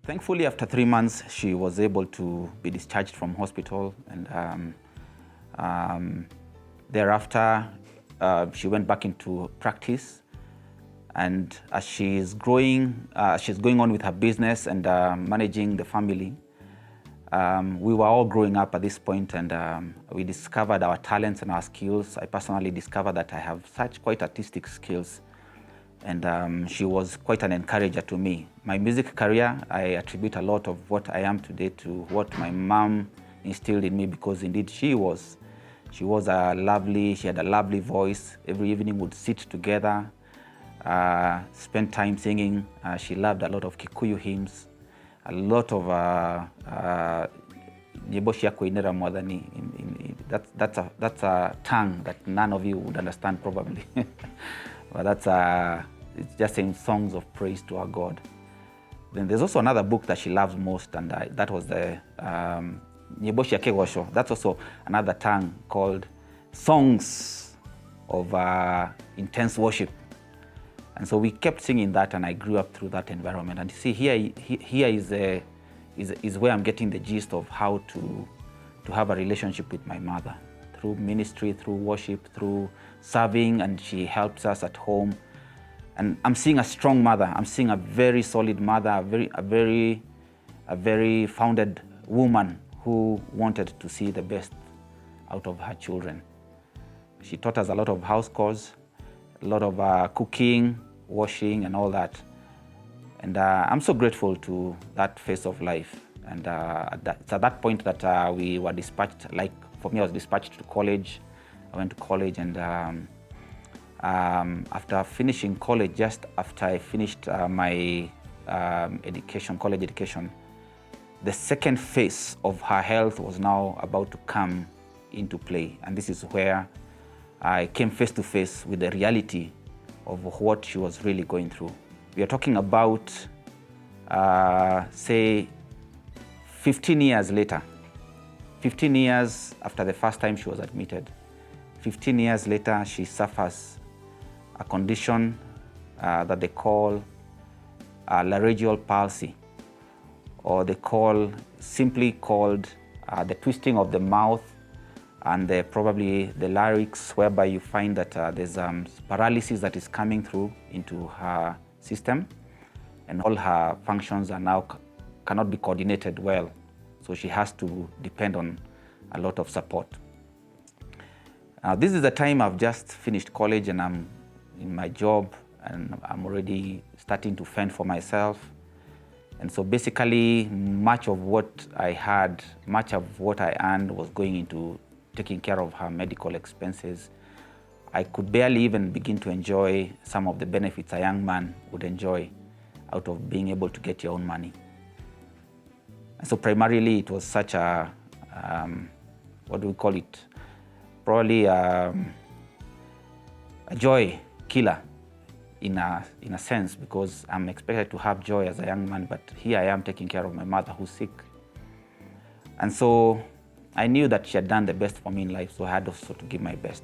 Thankfully, after 3 months, she was able to be discharged from hospital, and thereafter, she went back into practice. And as she's going on with her business and managing the family, we were all growing up at this point, and we discovered our talents and our skills. I personally discovered that I have such quite artistic skills, and she was quite an encourager to me. My music career, I attribute a lot of what I am today to what my mom instilled in me, because indeed she had a lovely voice. Every evening we'd sit together, spend time singing. She loved a lot of Kikuyu hymns, a lot of nyimbo cia kuinira mwathani. That's a tongue that none of you would understand probably. But it's just saying songs of praise to our God. Then there's also another book that she loves most, and that was the nyimbo cia kigosho. That's also another tongue called songs of intense worship. And so we kept singing that, and I grew up through that environment. And you see, here is where I'm getting the gist of how to have a relationship with my mother, through ministry, through worship, through serving, and she helps us at home. And I'm seeing a strong mother. I'm seeing a very solid mother, a very founded woman who wanted to see the best out of her children. She taught us a lot of house chores, a lot of cooking, washing, and all that. And I'm so grateful to that phase of life. And it's at that point that we were dispatched. Like for me, I was dispatched to college. I went to college, and after finishing college, just after I finished my college education, the second phase of her health was now about to come into play. And this is where I came face to face with the reality of what she was really going through. We are talking about, say, 15 years later. 15 years after the first time she was admitted. 15 years later, she suffers a condition that they call laryngeal palsy, or simply called the twisting of the mouth and probably the larynx, whereby you find that there's paralysis that is coming through into her system, and all her functions are now cannot be coordinated well. So she has to depend on a lot of support. This is the time I've just finished college, and I'm in my job, and I'm already starting to fend for myself. And so basically, much of what I earned was going into taking care of her medical expenses. I could barely even begin to enjoy some of the benefits a young man would enjoy out of being able to get your own money. And so primarily it was such a, what do we call it? Probably a joy killer in a sense, because I'm expected to have joy as a young man, but here I am taking care of my mother who's sick. And so I knew that she had done the best for me in life, so I had also to give my best.